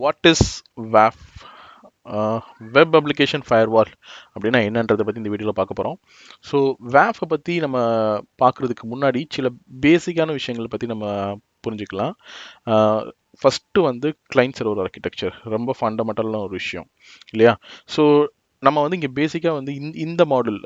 What is WAF? Web application firewall அப்படின்னா என்னன்றதை பற்றி இந்த வீடியோவில் பார்க்க போகிறோம். ஸோ வேஃபை பற்றி நம்ம பார்க்குறதுக்கு முன்னாடி சில பேசிக்கான விஷயங்களை பற்றி நம்ம புரிஞ்சுக்கலாம். ஃபஸ்ட்டு வந்து கிளைண்ட் சர்வர் ஆர்கிடெக்சர் ரொம்ப ஃபண்டமெண்டலான ஒரு விஷயம் இல்லையா? ஸோ நம்ம வந்து இங்கே பேசிக்காக வந்து இந்த மாடல்,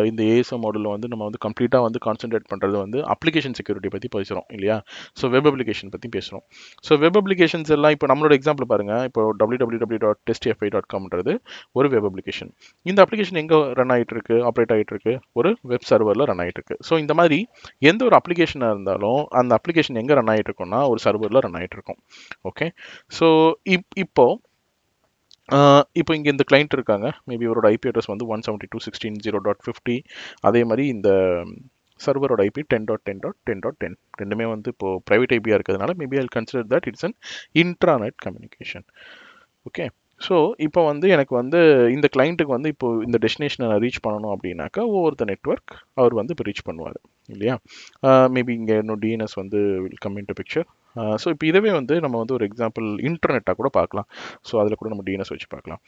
இந்த ஏஎஸ்எம் மாடலில் வந்து நம்ம வந்து கம்ப்ளீட்டாக வந்து கான்சென்ட்ரேட் பண்ணுறது வந்து அப்ளிகேஷன் செக்யூரிட்டி பற்றி பேசுகிறோம் இல்லையா? ஸோ வெப் அப்ளிகேஷன் பற்றி பேசுகிறோம். ஸோ வெப் அப்ளிகேஷன்ஸ் எல்லாம் இப்போ நம்மளோட எக்ஸாம்பிள் பாருங்கள். இப்போ www.testf5.comன்றது ஒரு வெப் அப்ளிகேஷன். இந்த அப்ளிகேஷன் எங்கே ரன் ஆகிட்டு இருக்கு, ஆப்ரேட் ஆகிட்டு இருக்கு? ஒரு வெப் சர்வரில் ரன் ஆகிட்டு இருக்கு. ஸோ இந்த மாதிரி எந்த ஒரு அப்ளிகேஷனாக இருந்தாலும் அந்த அப்ளிகேஷன் எங்கே ரன் ஆகிட்டு இருக்கும்னா ஒரு சர்வரில் ரன் ஆகிட்டு இருக்கும். ஓகே, ஸோ இப்போ இங்கே இந்த கிளைண்ட் இருக்காங்க. மேபி இவரோட ஐபி அட்ரஸ் வந்து 172.16.0.50. அதே மாதிரி இந்த சர்வரோட ஐபி 10.10.10.10. ரெண்டுமே வந்து இப்போ ப்ரைவேட் ஐபியாக இருக்கிறதுனால maybe I consider that it's an intranet communication. Okay, so இப்போ வந்து எனக்கு வந்து இந்த கிளைண்ட்டுக்கு வந்து இப்போ இந்த டெஸ்டினேஷனை நான் ரீச் பண்ணணும் அப்படின்னாக்கா ஒவ்வொருத்த நெட்வொர்க் அவர் வந்து இப்போ ரீச் பண்ணுவார் இல்லையா? மேபி இங்கே இன்னும் டிஎன்எஸ் வந்து will come in to picture. So இப்போ இதவே வந்து நம்ம வந்து ஒரு எக்ஸாம்பிள் இன்டர்நெட்டாக கூட பார்க்கலாம். ஸோ அதில் கூட நம்ம டிஎன்எஸ் வச்சு பார்க்கலாம்.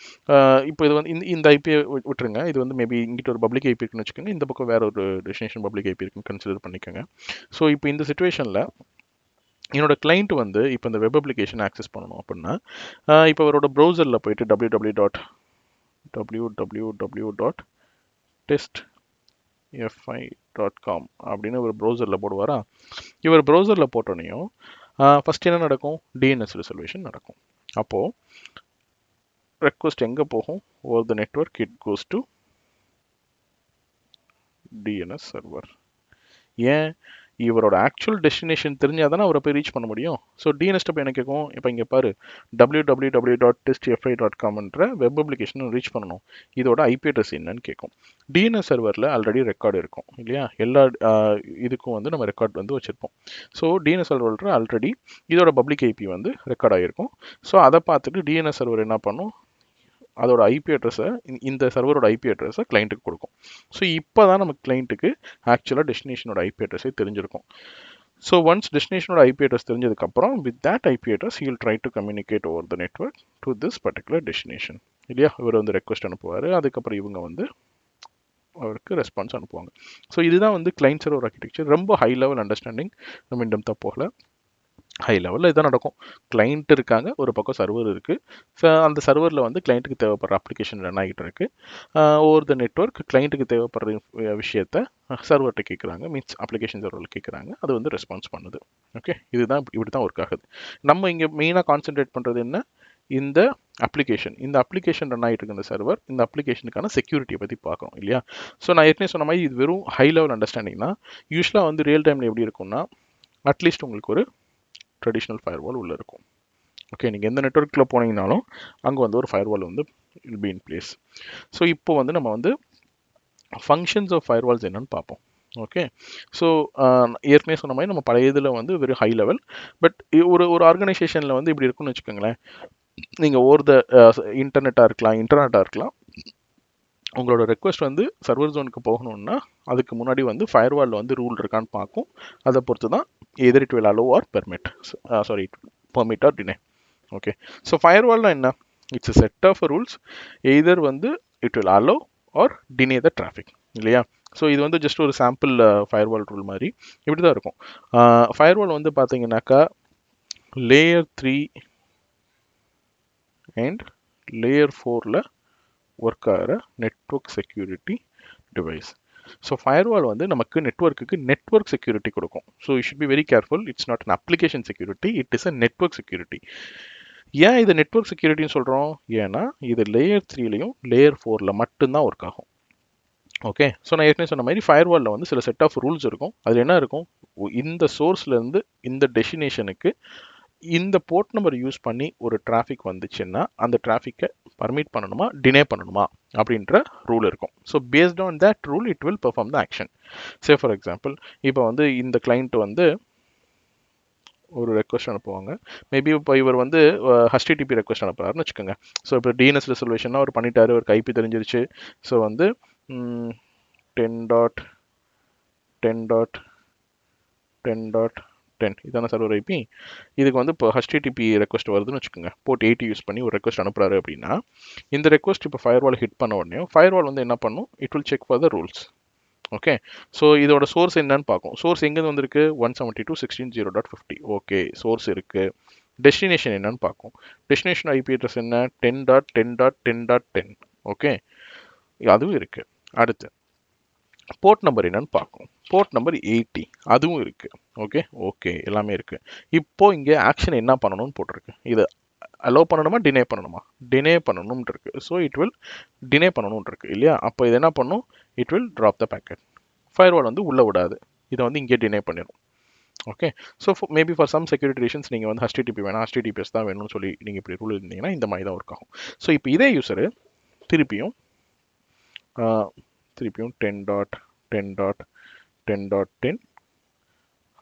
இப்போ இது வந்து இந்த ஐபியை விட்டுருங்க. இது வந்து மேபி இங்கிட்ட ஒரு பப்ளிக் ஐபி இருக்குன்னு வச்சுக்கோங்க. இந்த பக்கம் வேற ஒரு டெஸ்டினேஷன் பப்ளிக் ஐபி இருக்குன்னு கன்சிடர் பண்ணிக்கோங்க. ஸோ இப்போ இந்த சுச்சுவேஷனில் என்னோட கிளைண்ட் வந்து இப்போ இந்த வெப் அப்ளிகேஷன் ஆக்சஸ் பண்ணணும் அப்படின்னா இப்போ அவரோட ப்ரௌசரில் போயிட்டு www.testf5.com அப்படின்னு ஒரு ப்ரௌசரில் போடுவாரா? இவர் ப்ரௌசரில் போட்டோனையும் ஃபஸ்ட் என்ன நடக்கும்? டிஎன்எஸ் ரிசர்வேஷன் நடக்கும். அப்போது ரெக்வஸ்ட் எங்கே போகும்? Over the network it goes to DNS server. ஏன்? இவரோட ஆக்சுவல் டெஸ்டினேஷன் தெரிஞ்சால் தானே அவரை போய் ரீச் பண்ண முடியும். ஸோ டிஎன்எஸ் போய் என்ன கேட்கும்? இப்போ இங்கே பாரு, www.testf5.comன்ற வெப் அப்ளிகேஷன் ரீச் பண்ணணும். இதோட ஐபி அட்ரஸ் என்னன்னு கேட்கும். டிஎன்எஸ் சர்வரில் ஆல்ரெடி ரெக்கார்டு இருக்கும் இல்லையா? எல்லா இதுக்கும் வந்து நம்ம ரெக்கார்ட் வந்து வச்சுருப்போம். ஸோ டிஎன்எஸ் சர்வரில் ஆல்ரெடி இதோட பப்ளிக் ஐபி வந்து ரெக்கார்ட் ஆகிருக்கும். ஸோ அதை பார்த்துட்டு டிஎன்எஸ் சர்வர் என்ன பண்ணும்? அதோட ஐபி அட்ரஸை, இந்த சர்வரோட ஐபி அட்ரஸை கிளைண்ட்டுக்கு கொடுக்கும். ஸோ இப்போ தான் நம்ம கிளைண்ட்டுக்கு ஆக்சுவலாக டெஸ்டினேஷனோட ஐபி அட்ரஸே தெரிஞ்சிருக்கும். ஸோ ஒன்ஸ் டெஸ்டினேஷனோட ஐபி அட்ரஸ் தெரிஞ்சதுக்கப்புறம் with that IP address he will try to communicate over the network to this particular destination இல்லையா? இவர் வந்து ரெக்வஸ்ட் அனுப்புவார். அதுக்கப்புறம் இவங்க வந்து அவருக்கு ரெஸ்பான்ஸ் அனுப்புவாங்க. ஸோ இதுதான் வந்து கிளைண்ட் சர்வர் ஆர்கிடெக்சர். ரொம்ப ஹை லெவல் அண்டர்ஸ்டாண்டிங், நம்ம இந்த போகல. ஹை லெவலில் இதான் நடக்கும். கிளைண்ட் இருக்காங்க, ஒரு பக்கம் சர்வர் இருக்குது. ஸோ அந்த சர்வரில் வந்து கிளைண்ட்டுக்கு தேவைப்படுற அப்ளிகேஷன் ரன் ஆகிட்டு இருக்கு. ஓவர் த நெட்வொர்க் கிளைண்ட்டுக்கு தேவைப்படுற விஷயத்த சர்வர்கிட்ட கேட்குறாங்க, மீன்ஸ் அப்ளிகேஷன் சர்வரில் கேட்குறாங்க. அது வந்து ரெஸ்பான்ஸ் பண்ணுது. ஓகே, இதுதான் இப்படி தான் ஒர்க் ஆகுது. நம்ம இங்கே மெயினாக கான்சென்ட்ரேட் பண்ணுறது என்ன? இந்த அப்ளிகேஷன் ரன் ஆகிட்டு இருக்கு இந்த சர்வர். இந்த அப்ளிகேஷனுக்கான செக்யூரிட்டியை பற்றி பார்க்கணும் இல்லையா? ஸோ நான் ஏற்கனவே சொன்ன மாதிரி இது வெறும் ஹை லெவல் அண்டர்ஸ்டாண்டிங் தான். யூஸ்வலாக வந்து ரியல் டைமில் எப்படி இருக்கும்னா, அட்லீஸ்ட் உங்களுக்கு ஒரு ட்ரெடிஷ்னல் ஃபயர்வால் உள்ளே இருக்கும். ஓகே, நீங்கள் எந்த நெட்வொர்க்கில் போனீங்கனாலும் அங்கே வந்து ஒரு ஃபயர்வால் வந்து will be in place. So இப்போ வந்து நம்ம வந்து ஃபங்க்ஷன்ஸ் ஆஃப் ஃபயர்வால்ஸ் என்னன்னு பார்ப்போம். ஓகே, ஸோ ஏற்கனவே சொன்ன மாதிரி நம்ம பழைய இதில் வந்து வெரி ஹை லெவல். பட் ஒரு ஆர்கனைசேஷனில் வந்து இப்படி இருக்குன்னு வச்சுக்கோங்களேன். நீங்கள் ஓவர் த இன்டர்நெட்டாக இருக்கலாம். உங்களோட ரெக்வஸ்ட் வந்து சர்வர் ஜோனுக்கு போகணும்னா அதுக்கு முன்னாடி வந்து ஃபயர்வாலில் வந்து ரூல் இருக்கான்னு பார்க்கும். அதை பொறுத்து தான் either it will allow or permit or deny. Okay, so ஃபயர்வால்னா என்ன? It's a set of rules. Either வந்து it will allow or deny the traffic இல்லையா? ஸோ இது வந்து ஜஸ்ட் ஒரு சாம்பிள் ஃபயர்வால் ரூல் மாதிரி இப்படி தான் இருக்கும். ஃபயர்வால் வந்து பார்த்தீங்கன்னாக்கா லேயர் 3 அண்ட் லேயர் 4ல் ஒர்க் ஆகிற network security device. So firewall வந்து நமக்கு நெட்வொர்க் செக்யூரிட்டி கொடுக்கும். So you should be very careful. It's not an application security, it is a network security. ஏன் இது நெட்வொர்க் செக்யூரிட்டின்னு சொல்கிறோம்? ஏன்னா இது லேயர் 3லையும் லேயர் 4ல் மட்டும்தான் ஒர்க் ஆகும். ஓகே, ஸோ நான் ஏற்கனவே சொன்ன மாதிரி ஃபயர்வாலில் வந்து சில செட் ஆஃப் ரூல்ஸ் இருக்கும். அதில் என்ன இருக்கும்? இந்த சோர்ஸ்லேருந்து இந்த டெஸ்டினேஷனுக்கு இந்த போர்ட் நம்பர் யூஸ் பண்ணி ஒரு டிராஃபிக் வந்துச்சுன்னா அந்த டிராஃபிக்கை பர்மிட் பண்ணணுமா, டினே பண்ணணுமா அப்படின்ற ரூல் இருக்கும். So based on that rule it will perform the action. Say for example, இப்போ வந்து இந்த கிளைண்ட் வந்து ஒரு ரெக்வஸ்ட் அனுப்புவாங்க. மேபி இப்போ இவர் வந்து HTTP ரெக்வஸ்ட் அனுப்புறாருன்னு வச்சுக்கோங்க. ஸோ இப்போ டிஎன்எஸ் ரெசல்யூஷனாக அவர் பண்ணிட்டாரு, ஒரு ஐபி தெரிஞ்சிருச்சு. ஸோ வந்து 10.10.10.10 10 இதான சர்வர் ஐபி. இதுக்கு வந்து இப்போ HTTP ரெக்வஸ்ட் வருதுன்னு வச்சுக்கோங்க, போர்ட் 80 யூஸ் பண்ணி ஒரு ரெக்வஸ்ட் அனுப்புறாரு அப்படின்னா, இந்த ரெக்வஸ்ட் இப்போ ஃபயர்வால் ஹிட் பண்ண உடனே ஃபயர்வால் வந்து என்ன பண்ணும், it will check for the rules. Okay, so இதோட சோர்ஸ் என்னன்னு பார்க்கும். சோர்ஸ் எங்கேருந்து வந்திருக்கு, 172.16.0.50. ஓகே, சோர்ஸ் இருக்கு. டெஸ்டினேஷன் என்னன்னு பார்க்கும். டெஸ்டினேஷன் ஐபி அட்ரஸ் என்ன, 10.10.10.10. ஓகே, அதுவும் இருக்கு. அடுத்து போர்ட் நம்பர் என்னன்னு பார்க்கும். போர்ட் நம்பர் 80 அதுவும் இருக்கு. ஓகே ஓகே, எல்லாமே இருக்கு. இப்போ இங்கே ஆக்ஷன் என்ன பண்ணணும்னு போட்டிருக்கு. இது அலோவ் பண்ணணுமா டினே பண்ணணுமா, டினே பண்ணணும்னு இருக்கு. ஸோ இட் வில் டினே பண்ணணும்னு இருக்கு இல்லையா. அப்போ இது என்ன பண்ணும், it will drop the packet. Firewall வந்து உள்ளே விடாது, இதை வந்து இங்கே டினே பண்ணிடும். Okay, so maybe for some security reasons நீங்கள் வந்து HTTP வேணாம், HTTPS தான் வேணும்னு சொல்லி நீங்கள் இப்படி ரூல் இருந்தீங்கன்னா இந்த மாதிரி தான் ஒர்க் ஆகும். ஸோ இப்போ இதே யூஸரு திருப்பியும் 10.10.10.10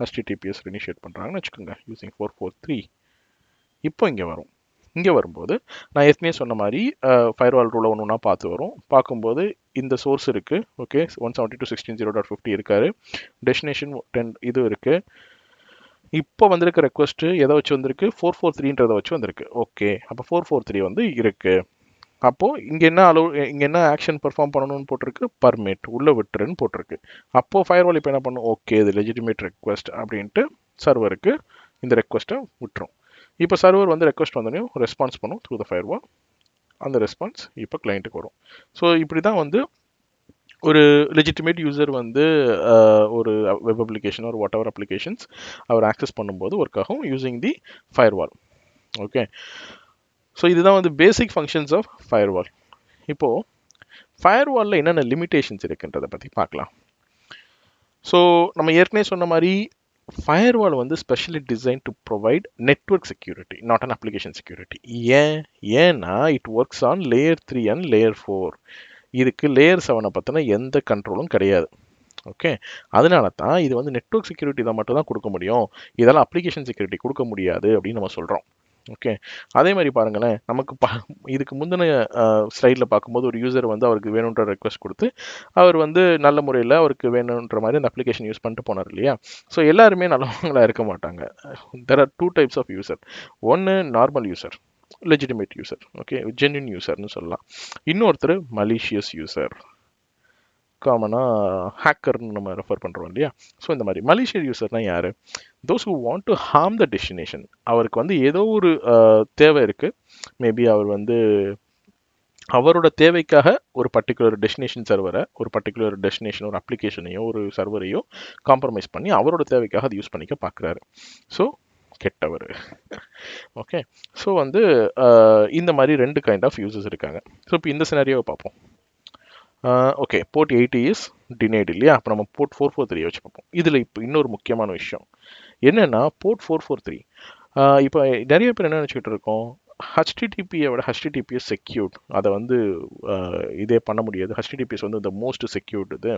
HTTPS இனிஷியேட் பண்ணுறாங்கன்னு வச்சுக்கோங்க யூசிங் 443. இப்போ இங்கே வரும். இங்கே வரும்போது நான் ஏற்கனவே சொன்ன மாதிரி ஃபயர்வால் ரூலை ஒன்று ஒன்றா பார்த்து வரும். பார்க்கும்போது இந்த சோர்ஸ் இருக்குது. ஓகே, 172.16.0.50 இருக்காரு. டெஸ்டினேஷன் 10 இது இருக்குது. இப்போ வந்திருக்க ரெக்வஸ்ட்டு எதை வச்சு வந்திருக்கு, 443ன்றதை வச்சு வந்திருக்கு. ஓகே, அப்போ 443 வந்து இருக்குது. அப்போது இங்கே என்ன ஆக்ஷன் பெர்ஃபார்ம் பண்ணணும்னு போட்டிருக்கு, பர்மிட் உள்ளே விட்டுருன்னு போட்டிருக்கு. அப்போது ஃபயர்வால் இப்போ என்ன பண்ணும், ஓகே இது லெஜிட்டிமேட் ரெக்வஸ்ட் அப்படின்ட்டு சர்வருக்கு இந்த ரெக்வஸ்ட்டை விட்டுரும். இப்போ சர்வர் வந்து ரெக்வஸ்ட் வந்தோடனே ரெஸ்பான்ஸ் பண்ணும் த்ரூ த ஃபயர்வால். அந்த ரெஸ்பான்ஸ் இப்போ கிளைண்ட்டுக்கு வரும். ஸோ இப்படி தான் வந்து ஒரு லெஜிட்டிமேட் யூசர் வந்து ஒரு வெப் அப்ளிகேஷன் ஒரு வாட் எவர் அப்ளிகேஷன்ஸ் அவர் ஆக்சஸ் பண்ணும்போது ஒர்க் ஆகும் using the firewall. Okay, so இதுதான் வந்து பேசிக் ஃபங்க்ஷன்ஸ் ஆஃப் ஃபயர்வால். இப்போது ஃபயர்வாலில் என்னென்ன லிமிட்டேஷன்ஸ் இருக்குன்றதை பற்றி பார்க்கலாம். ஸோ நம்ம ஏற்கனவே சொன்ன மாதிரி ஃபயர்வால் வந்து specially design to provide network security, not an application security. ஏன்னா it works on layer 3 and layer 4. இதுக்கு லேயர் 7 பற்றின எந்த கண்ட்ரோலும் கிடையாது. ஓகே, அதனால தான் இது வந்து நெட்வொர்க் செக்யூரிட்டி தான் மட்டும் தான் கொடுக்க முடியும், இதெல்லாம் அப்ளிகேஷன் செக்யூரிட்டி கொடுக்க முடியாது அப்படின்னு நம்ம சொல்கிறோம். ஓகே, அதே மாதிரி பாருங்களேன், நமக்கு இதுக்கு முந்தின ஸ்லைடில் பார்க்கும்போது ஒரு யூசர் வந்து அவருக்கு வேணுன்ற ரெக்வஸ்ட் கொடுத்து அவர் வந்து நல்ல முறையில் அவருக்கு வேணுன்ற மாதிரி அந்த அப்ளிகேஷன் யூஸ் பண்ணிட்டு போனார் இல்லையா. ஸோ எல்லாருமே நல்லவங்களாக இருக்க மாட்டாங்க. There are 2 types of user. ஒன்று normal user, legitimate user, okay genuine யூசர்னு சொல்லலாம். இன்னொருத்தர் மலிஷியஸ் யூசர், காமனாக ஹேக்கர்னு நம்ம ரெஃபர் பண்ணுறோம் இல்லையா. ஸோ இந்த மாதிரி மலிஷியஸ் யூசர்னால் யார், those who want to harm the destination. அவருக்கு வந்து ஏதோ ஒரு தேவை இருக்குது, மேபி அவர் வந்து அவரோட தேவைக்காக ஒரு பர்டிகுலர் டெஸ்டினேஷன் சர்வரை, ஒரு பர்டிகுலர் டெஸ்டினேஷன் ஒரு அப்ளிகேஷனையோ ஒரு சர்வரையோ காம்ப்ரமைஸ் பண்ணி அவரோட தேவைக்காக அதை யூஸ் பண்ணிக்க பார்க்குறாரு. ஸோ கெட்டவர். ஓகே, ஸோ வந்து இந்த மாதிரி 2 கைண்ட் ஆஃப் யூசர்ஸ் இருக்காங்க. ஸோ இப்போ இந்த சினாரியோவை பார்ப்போம். ஓகே, போர்ட் 80 இஸ் டினைடு இல்லையா. அப்போ நம்ம போர்ட் 443 வச்சு பார்ப்போம். இதில் இப்போ இன்னொரு முக்கியமான விஷயம் என்னென்னா, போர்ட் 443 இப்போ நிறைய பேர் என்ன நினச்சிக்கிட்டு இருக்கோம், HTTPயை விட HTTPS செக்யூர்ட், அதை வந்து இதே பண்ண முடியாது, HTTPS வந்து த மோஸ்ட் செக்யூர்ட் இது.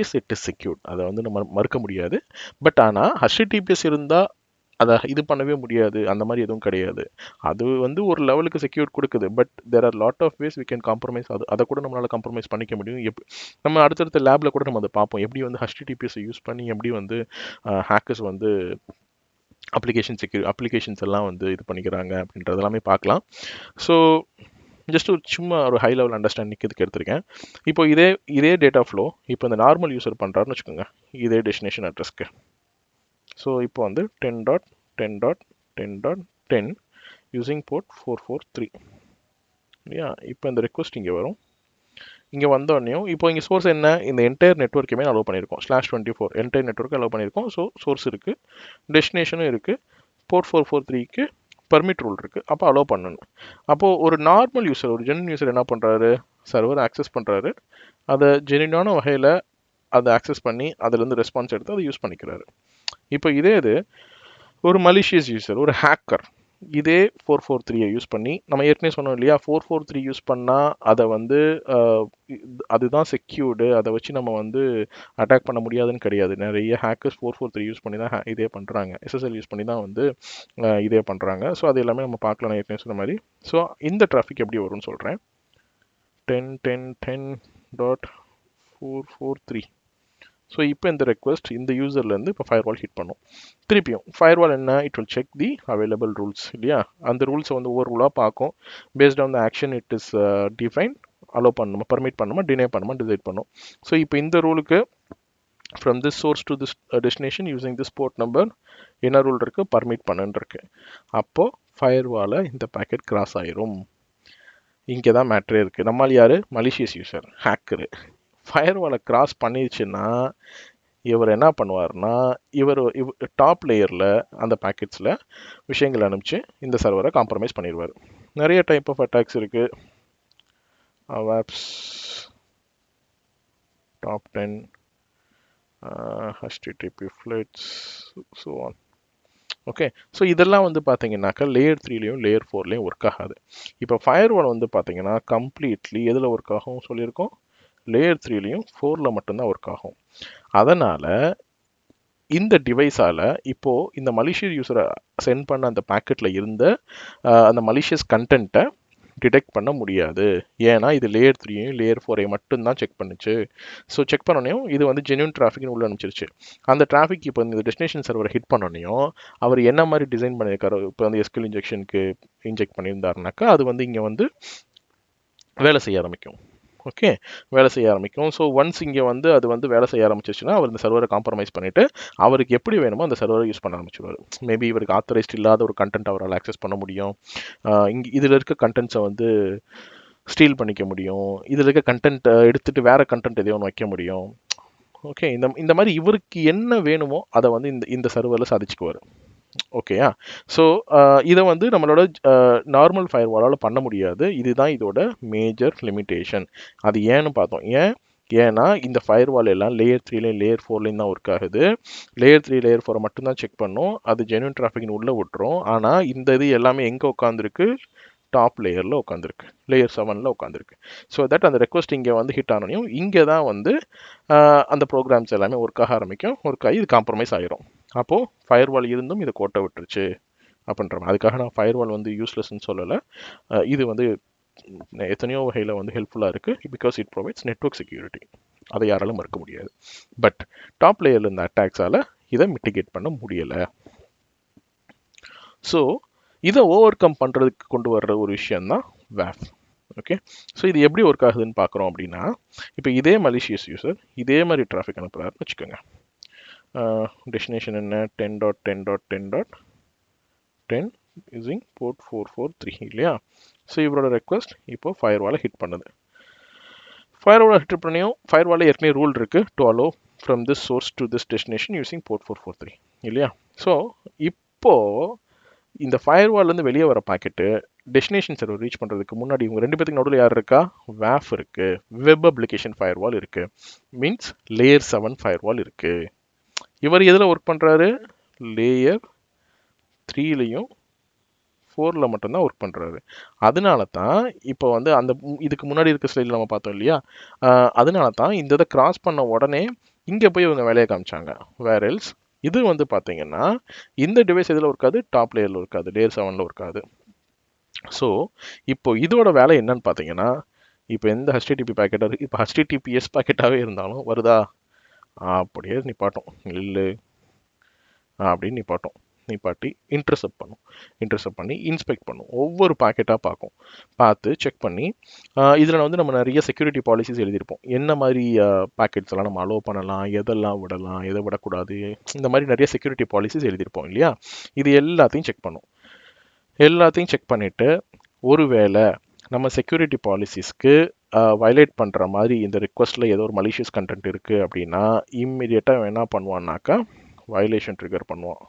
எஸ் இட் இஸ் செக்யூர்ட், அதை வந்து நம்ம மறுக்க முடியாது. பட் ஆனால் HTTPS இருந்தால் அதை இது பண்ணவே முடியாது அந்த மாதிரி எதுவும் கிடையாது. அது வந்து ஒரு லெவலுக்கு செக்யூர் கொடுக்குது. But there are lot of ways we can compromise. அதை கூட நம்மளால் காம்ப்ரமைஸ் பண்ணிக்க முடியும். நம்ம அடுத்தடுத்த லேபில் கூட நம்ம அதை பார்ப்போம், எப்படி வந்து HTTPS யூஸ் பண்ணி எப்படி வந்து ஹேக்கர்ஸ் வந்து அப்ளிகேஷன்ஸ் எல்லாம் வந்து இது பண்ணிக்கிறாங்க அப்படின்றது எல்லாமே பார்க்கலாம். ஸோ ஜஸ்ட் ஒரு சும்மா ஒரு ஹை லெவல் அண்டர்ஸ்டாண்டிங் இதுக்கு எடுத்திருக்கேன். இப்போ இதே டேட்டா ஃப்ளோ இப்போ இந்த நார்மல் யூஸர் பண்ணுறாருன்னு வச்சுக்கோங்க, இதே டெஸ்டினேஷன் அட்ரஸ்க்கு. ஸோ இப்போ வந்து 10.10.10.10 யூஸிங் போர்ட் 443 இல்லையா. இப்போ இந்த ரெக்வஸ்ட் இங்கே வரும். இங்கே வந்தோடனையும் இப்போ இங்கே சோர்ஸ் என்ன, இந்த என்டையர் நெட்வொர்க்குமே அலோவ் பண்ணியிருக்கோம். /24 என்டையர் நெட்வொர்க்கு அலோவ் பண்ணியிருக்கோம். ஸோ சோர்ஸ் இருக்குது, டெஸ்டினேஷனும் இருக்குது, போர்ட் 443க்கு பர்மிட் ரூல் இருக்குது. அப்போ அலோவ் பண்ணணும். அப்போது ஒரு நார்மல் யூஸர், ஒரு ஜென்யூன் யூஸர் என்ன பண்ணுறாரு, சர்வர் ஆக்சஸ் பண்ணுறாரு, அதை ஜென்யூனான வகையில் அதை ஆக்சஸ் பண்ணி அதிலேருந்து ரெஸ்பான்ஸ் எடுத்து அதை யூஸ் பண்ணிக்கிறாரு. இப்போ இது ஒரு மலிஷியஸ் யூசர், ஒரு ஹேக்கர் இதே 443 யூஸ் பண்ணி, நம்ம ஏற்கனவே சொன்னோம் இல்லையா, 443 யூஸ் பண்ணால் அதை வந்து அதுதான் செக்யூர்டு, அதை வச்சு நம்ம வந்து அட்டாக் பண்ண முடியாதுன்னு கிடையாது. நிறைய ஹேக்கர்ஸ் 443 யூஸ் பண்ணி தான் இதே பண்ணுறாங்க, SSL யூஸ் பண்ணி தான் வந்து இதே பண்ணுறாங்க. ஸோ அது எல்லாமே நம்ம பார்க்கலாம், நான் ஏற்கனவே சொன்ன மாதிரி. ஸோ இந்த டிராஃபிக் எப்படி வரும்னு சொல்கிறேன். 10.10.10.443. ஸோ இப்போ இந்த ரெக்வஸ்ட் இந்த யூசர்லேருந்து இப்போ ஃபயர்வால் ஹிட் பண்ணும். திருப்பியும் ஃபயர்வால் என்ன, it will check the available rules இல்லையா, அந்த ரூல்ஸை வந்து ஒவ்வொரு ரூலாக பார்க்கும். Based on the action it is define, allow பண்ணணுமா, பர்மிட் பண்ணணுமா, டினை பண்ணணுமா டிசைட் பண்ணும். ஸோ இப்போ இந்த ரூலுக்கு from this source to this destination using this port number என்ன ரூல் இருக்கு, பர்மிட் பண்ணுன்னு இருக்கு. அப்போ ஃபயர்வாலை இந்த பேக்கெட் கிராஸ் ஆயிரும். இங்கே தான் மேட்ரே இருக்குது. நம்மால் யார், மலிஷியஸ் யூசர், ஹேக்கரு. ஃபயர்வாலை கிராஸ் பண்ணிடுச்சுன்னா இவர் என்ன பண்ணுவார்னா, இவர் டாப் லேயரில் அந்த பேக்கெட்ஸில் விஷயங்கள் அனுப்பிச்சு இந்த சர்வரை காம்ப்ரமைஸ் பண்ணிடுவார். நிறைய டைப் ஆஃப் அட்டாக்ஸ் இருக்குது. அவாப்ஸ் top 10 HTTP flights so on. Okay, so இதெல்லாம் வந்து பார்த்தீங்கன்னாக்கா லேயர் 3லையும் லேயர் 4லையும் ஒர்க் ஆகாது. இப்போ ஃபயர்வால் வந்து பார்த்தீங்கன்னா கம்ப்ளீட்லி எதில் ஒர்க் ஆகும் சொல்லியிருக்கோம், லேயர் 3லையும் 4ல் மட்டும்தான் ஒர்க் ஆகும். அதனால் இந்த டிவைஸால் இப்போது இந்த மலிஷியஸ் யூஸரை சென்ட் பண்ண அந்த பேக்கெட்டில் இருந்த அந்த மலிஷியஸ் கண்டென்ட்டை டிடெக்ட் பண்ண முடியாது. ஏன்னா இது லேயர் 3யும் லேயர் 4ஐயும் மட்டும்தான் செக் பண்ணுச்சு. ஸோ செக் பண்ணனையும் இது வந்து ஜென்யூன் டிராஃபிக்னு உள்ள அனுப்பிச்சிருச்சு. அந்த டிராஃபிக் இப்போ இந்த டெஸ்டினேஷன் சர்வரை ஹிட் பண்ணனையும் அவர் என்ன மாதிரி டிசைன் பண்ணியிருக்காரு, இப்போ வந்து எஸ்கியூஎல் இன்ஜெக்ஷனுக்கு இன்ஜெக்ட் பண்ணியிருந்தாருனாக்கா அது வந்து இங்கே வந்து வேலை செய்ய ஆரம்பிக்கும். ஓகே, வேலை செய்ய ஆரம்பிக்கும். ஸோ ஒன்ஸ் இங்கே வந்து அது வந்து வேலை செய்ய ஆரம்பிச்சிச்சுன்னா அவர் இந்த சர்வரை காம்ப்ரமைஸ் பண்ணிவிட்டு அவருக்கு எப்படி வேணுமோ அந்த சர்வரை யூஸ் பண்ண ஆரம்பிச்சிடுவார். மேபி இவருக்கு ஆத்தரைஸ்ட் இல்லாத ஒரு கண்டென்ட் அவரால் ஆக்சஸ் பண்ண முடியும். இங்கே இதில் இருக்க கண்டென்ட்ஸை வந்து ஸ்டீல் பண்ணிக்க முடியும். இதில் இருக்க கண்டென்ட்டை எடுத்துகிட்டு வேறு கண்டென்ட் எதையோ ஒன்று வைக்க முடியும். ஓகே, இந்த மாதிரி இவருக்கு என்ன வேணுமோ அதை வந்து இந்த சர்வரில் சாதிச்சுக்குவார். ஓகேயா, ஸோ இதை வந்து நம்மளோட நார்மல் ஃபயர்வாலால் பண்ண முடியாது. இதுதான் இதோட மேஜர் லிமிட்டேஷன். அது ஏன்னு பார்த்தோம். ஏன்னா இந்த ஃபயர்வால் எல்லாம் லேயர் 3லையும் லேயர் 4லையும் தான் ஒர்க் ஆகுது. லேயர் 3 லேயர் 4 மட்டும்தான் செக் பண்ணும், அது ஜென்யூன் டிராஃபிக்னு உள்ளே விட்டுரும். ஆனால் இந்த இது எல்லாமே எங்கே உட்காந்துருக்கு, டாப் லேயரில் உட்காந்துருக்கு, லேயர் 7ல் உட்காந்துருக்கு. ஸோ தட் அந்த ரெக்வஸ்ட் இங்கே வந்து ஹிட் ஆனோனையும் இங்கே தான் வந்து அந்த ப்ரோக்ராம்ஸ் எல்லாமே ஒர்க் ஆக ஆரம்பிக்கும். ஒர்க் ஆகி இது காம்ப்ரமைஸ் ஆகிரும். அப்போது ஃபயர்வால் இருந்தும் இதை கோட்டை விட்டுருச்சு அப்படின்ற மாதிரி. அதுக்காக நான் ஃபயர்வால் வந்து யூஸ்லெஸ்ன்னு சொல்லலை. இது வந்து எத்தனையோ வகையில் வந்து ஹெல்ப்ஃபுல்லாக இருக்குது. Because it provides network security, அதை யாராலும் மறுக்க முடியாது. பட் டாப் லேயரில் இருந்த அட்டாக்ஸால் இதை மிட்டிகேட் பண்ண முடியலை. ஸோ இதை ஓவர் கம் பண்ணுறதுக்கு கொண்டு வர்ற ஒரு விஷயந்தான் வேஃப். ஓகே, ஸோ இது எப்படி ஒர்க் ஆகுதுன்னு பார்க்குறோம் அப்படின்னா, இப்போ இதே மலிஷியஸ் யூசர் இதே மாதிரி டிராஃபிக் அனுப்புகிறாருன்னு வச்சுக்கோங்க. டெஸ்டினேஷன் என்ன, 10.10.10.10 யூசிங் போர்ட் 443 இல்லையா. ஸோ இவரோட ரெக்வஸ்ட் இப்போ ஃபயர்வாலை ஹிட் பண்ணுது. ஃபயர்வாலை ஹிட் பண்ணியும் ஃபயர்வாலில் ஏற்கனவே ரூல் இருக்குது, to allow from this source to this destination using port 443 இல்லையா. ஸோ இப்போது இந்த ஃபயர்வால்லேருந்து வெளியே வர பாக்கெட்டு டெஸ்டினேஷன் சர்வர் ரீச் பண்ணுறதுக்கு முன்னாடி இவங்க ரெண்டு பேருக்கு நடுவில் யார் இருக்கா, வேஃப் இருக்குது, வெப் அப்ளிகேஷன் ஃபயர்வால் இருக்குது, மீன்ஸ் லேயர் 7 ஃபயர்வால் இருக்குது. இவர் எதில் ஒர்க் பண்ணுறாரு, லேயர் 3லையும் 4ல் மட்டும்தான் ஒர்க் பண்ணுறாரு. அதனால தான் இப்போ வந்து அந்த இதுக்கு முன்னாடி இருக்க ஸ்லைடில் நம்ம பார்த்தோம் இல்லையா, அதனால தான் இந்த இதை கிராஸ் பண்ண உடனே இங்கே போய் இவங்க வேலையை காமிச்சாங்க. வேர் எல்ஸ் இது வந்து பார்த்தீங்கன்னா இந்த டிவைஸ் எதில் இருக்காது, டாப் லேயரில் இருக்காது, லேயர் 7ல் இருக்காது. ஸோ இப்போ இதோட வேலை என்னன்னு பார்த்தீங்கன்னா, இப்போ எந்த ஹெச்டிடிபி பேக்கெட்டாக இப்போ HTTPS பேக்கெட்டாகவே இருந்தாலும் வருதா அப்படியே நிப்பாட்டும், இல்லை அப்படின்னு நிப்பாட்டி இன்டர்செப்ட் பண்ணி இன்ஸ்பெக்ட் பண்ணும், ஒவ்வொரு பேக்கெட்டாக பார்த்து செக் பண்ணி இதில் வந்து நம்ம நிறைய செக்யூரிட்டி பாலிசிஸ் எழுதியிருப்போம். என்ன மாதிரி பேக்கெட்ஸ் எல்லாம் நம்ம அலோவ் பண்ணலாம், எதெல்லாம் விடலாம், எதை விடக்கூடாது, இந்த மாதிரி நிறைய செக்யூரிட்டி பாலிசிஸ் எழுதியிருப்போம் இல்லையா. இது எல்லாத்தையும் செக் பண்ணிவிட்டு ஒருவேளை நம்ம செக்யூரிட்டி பாலிசிஸ்க்கு வயலேட் பண்ணுற மாதிரி இந்த ரிக்வஸ்ட்டில் ஏதோ ஒரு மலிஷியஸ் கண்டென்ட் இருக்குது அப்படின்னா இம்மிடியேட்டாக என்ன பண்ணுவான்னாக்கா வயலேஷன் ட்ரிகர் பண்ணுவான்.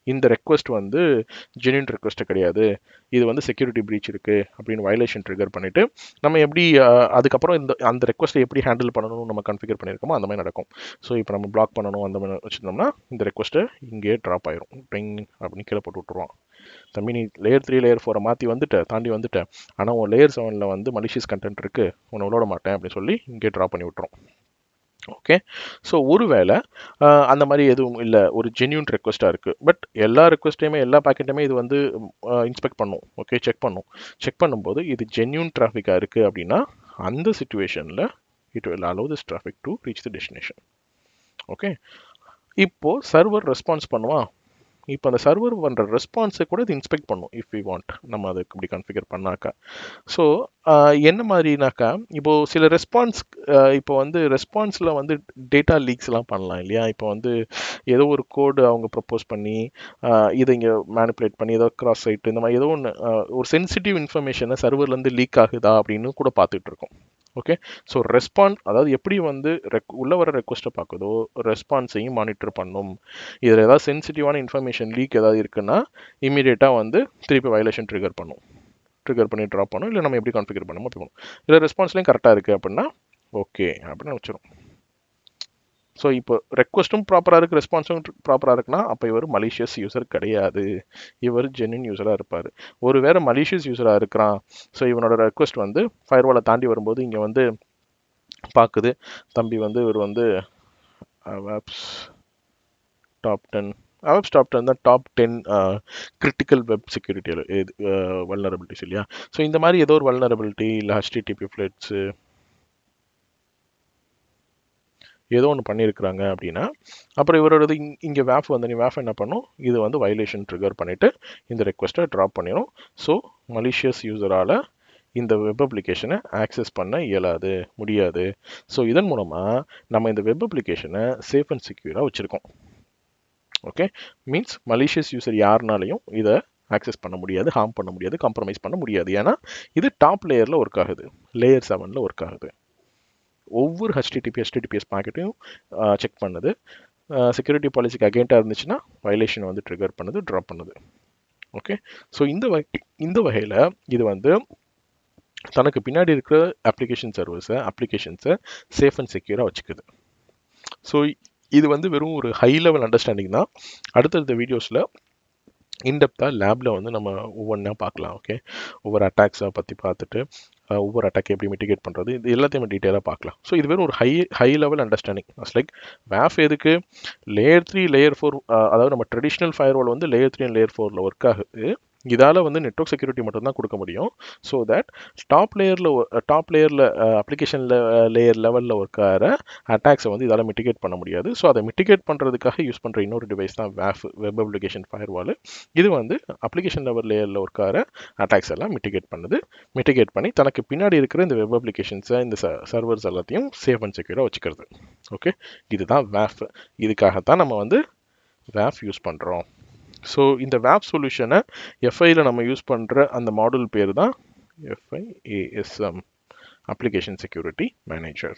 இந்த ரெக்வஸ்ட் வந்து ஜென்யூன் ரெக்வஸ்ட் கிடையாது, இது வந்து செக்யூரிட்டி பிரீச் இருக்குது அப்படின்னு வயலேஷன் ட்ரிகர் பண்ணிவிட்டு நம்ம எப்படி அதுக்கப்புறம் அந்த ரெக்வஸ்ட்டை எப்படி ஹேண்டில் பண்ணணும்னு நம்ம கன்ஃபிகர் பண்ணியிருக்கோமோ அந்த மாதிரி நடக்கும். ஸோ இப்போ நம்ம பிளாக் பண்ணணும் அந்த மாதிரி வச்சுருந்தோம்னா இந்த ரெக்வஸ்ட்டை இங்கேயே ட்ராப் ஆயிரும், டிங் அப்படின்னு கீழே போட்டு விட்ருவான். தம்பி நீ லேயர் 3 லேயர் 4 தாண்டி வந்துட்டேன், ஆனால் உன் லேயர் 7ல் வந்து மலிஷியஸ் கண்டென்ட் இருக்குது, உன்னை விட மாட்டேன் அப்படின்னு சொல்லி இங்கே ட்ராப் பண்ணி விட்டுரும். ஓகே. ஸோ ஒருவேளை அந்த மாதிரி எதுவும் இல்லை, ஒரு ஜென்யூன் ரெக்வஸ்ட்டாக இருக்குது, பட் எல்லா ரெக்வஸ்ட்டையுமே எல்லா பேக்கெட்டையுமே இது வந்து இன்ஸ்பெக்ட் பண்ணும், ஓகே, செக் பண்ணும்போது இது ஜென்யூன் டிராஃபிக்காக இருக்குது அப்படின்னா அந்த சுச்சுவேஷனில் it will allow this traffic to reach the destination. Okay. இப்போ சர்வர் ரெஸ்பான்ஸ் பண்ணுவான். இப்போ அந்த சர்வர் பண்ணுற ரெஸ்பான்ஸை கூட இது இன்ஸ்பெக்ட் பண்ணும் இஃப் வி வாண்ட், நம்ம அதுக்கு இப்படி கன்ஃபிகர் பண்ணாக்கா. ஸோ என்ன மாதிரினாக்கா, இப்போது சில ரெஸ்பான்ஸ், இப்போ வந்து ரெஸ்பான்ஸில் வந்து டேட்டா லீக்ஸ்லாம் பண்ணலாம் இல்லையா. இப்போ வந்து ஏதோ ஒரு கோடு அவங்க ப்ரப்போஸ் பண்ணி இதை இங்கே மேனிப்புலேட் பண்ணி ஏதோ கிராஸ் சைட் இந்த மாதிரி ஏதோ ஒன்று ஒரு சென்சிட்டிவ் இன்ஃபர்மேஷனை சர்வர்லேருந்து லீக் ஆகுதா அப்படின்னு கூட பார்த்துட்டு இருக்கோம். ஓகே. ஸோ ரெஸ்பான்ஸ், அதாவது எப்படி வந்து உள்ள வர ரெக்வஸ்ட்டை பார்க்குதோ ரெஸ்பான்ஸையும் மானிட்டர் பண்ணும். இதில் ஏதாவது சென்சிட்டிவான இன்ஃபர்மேஷன் லீக் ஏதாவது இருக்குன்னா இமீடியட்டாக வந்து திருப்பி வயலேஷன் ட்ரிகர் பண்ணி ட்ராப் பண்ணும். இல்லை நம்ம எப்படி கான்ஃபிகர் பண்ணணும் அப்படி பண்ணும். இல்லை ரெஸ்பான்ஸ்லையும் கரெக்டாக இருக்குது அப்படின்னா ஓகே அப்படின்னு வச்சிடும். ஸோ இப்போ ரெக்வஸ்ட்டும் ப்ராப்பராக இருக்குது, ரெஸ்பான்ஸும் ப்ராப்பராக இருக்குன்னா அப்போ இவர் மலிஷியஸ் யூசர் கிடையாது, இவர் ஜென்யூன் யூஸராக இருப்பார். ஒரு வேறு மலிஷியஸ் யூஸராக இருக்கிறான், ஸோ இவனோட ரெக்வஸ்ட் வந்து ஃபயர்வாலை தாண்டி வரும்போது இங்கே வந்து பார்க்குது, தம்பி வந்து இவர் வந்து வெப்ஸ் டாப் 10 தான் top 10 critical web security vulnerabilities இல்லையா. ஸோ இந்த மாதிரி ஏதோ ஒரு வல்னரபிலிட்டி இல்லை HTTP ஃப்ளட்ஸு ஏதோ ஒன்று பண்ணியிருக்கிறாங்க அப்படின்னா அப்புறம் இவரோடது இங்கே வேஃப் வந்து நீ வேஃப் என்ன பண்ணும், இது வந்து வயலேஷன் ட்ரிகர் பண்ணிவிட்டு இந்த ரெக்வஸ்ட்டை ட்ராப் பண்ணிடும். ஸோ மலிஷியஸ் யூஸரால் இந்த வெப் அப்ளிகேஷனை ஆக்சஸ் பண்ண முடியாது. ஸோ இதன் மூலமாக நம்ம இந்த வெப் அப்ளிகேஷனை சேஃப் அண்ட் செக்யூராக வச்சுருக்கோம். ஓகே. மீன்ஸ் மலிஷியஸ் யூசர் யாருனாலையும் இதை ஆக்சஸ் பண்ண முடியாது, ஹார்ம் பண்ண முடியாது, காம்ப்ரமைஸ் பண்ண முடியாது. ஏன்னா இது டாப் லேயரில் ஒர்க் ஆகுது, லேயர் 7 ஒர்க் ஆகுது. ஒவ்வொரு HTTPS பாக்கெட்டையும் செக் பண்ணுது, செக்யூரிட்டி பாலிசிக்கு அகெயின்டாக இருந்துச்சுன்னா வயலேஷன் வந்து ட்ரிகர் பண்ணுது, ட்ராப் பண்ணுது. ஓகே. ஸோ இந்த வகையில் இது வந்து தனக்கு பின்னாடி இருக்கிற அப்ளிகேஷன்ஸை சேஃப் அண்ட் செக்யூராக வச்சுக்குது. ஸோ இது வந்து வெறும் ஒரு ஹை லெவல் அண்டர்ஸ்டாண்டிங் தான். அடுத்தடுத்த வீடியோஸில் இன்டெப்த்தாக லேபில் வந்து நம்ம ஒவ்வொன்றா பார்க்கலாம். ஓகே. ஒவ்வொரு அட்டாக்ஸை பற்றி பார்த்துட்டு ஒவ்வொரு அட்டாக் எப்படி மிட்டிகேட் பண்ணுறது, இது எல்லாத்தையுமே டீட்டெயிலாக பார்க்கலாம். ஸோ இது வெறும் ஒரு ஹை லெவல் அண்டர்ஸ்டாண்டிங். லைக் வேஃப் எதுக்கு லேயர் 3 லேயர் 4, அதாவது நம்ம ட்ரெடிஷ்னல் ஃபயர்வால் வந்து லேயர் 3 அண்ட் லேயர் 4 ஒர்க் ஆகுது. இதால் வந்து நெட்வொர்க் செக்யூரிட்டி மட்டும்தான் கொடுக்க முடியும். ஸோ தட் டாப் லேயரில் அப்ளிகேஷன் லேயர் லெவலில் ஒர்க் ஆகிற அட்டாக்ஸை வந்து இதால் மிட்டிகேட் பண்ண முடியாது. ஸோ அதை மிட்டிகேட் பண்ணுறதுக்காக யூஸ் பண்ணுற இன்னொரு டிவைஸ் தான் வேஃப், வெப் அப்ளிகேஷன் ஃபயர்வால். இது வந்து அப்ளிகேஷன் லெவல் லேயரில் ஒர்க் ஆகிற அட்டாக்ஸ் எல்லாம் மிட்டிகேட் பண்ணி தனக்கு பின்னாடி இருக்கிற இந்த வெப் அப்ளிகேஷன்ஸை இந்த சர்வர்ஸ் எல்லாத்தையும் சேஃப் அண்ட் செக்யூராக வச்சுக்கிறது. ஓகே. இதுதான் வேஃப். இதுக்காகத்தான் நம்ம வந்து வேஃப் யூஸ் பண்ணுறோம். ஸோ இந்த வேப் சொல்யூஷனை F5ல நம்ம யூஸ் பண்ணுற அந்த மாடல் பேர் தான் F5 ASM, application security manager.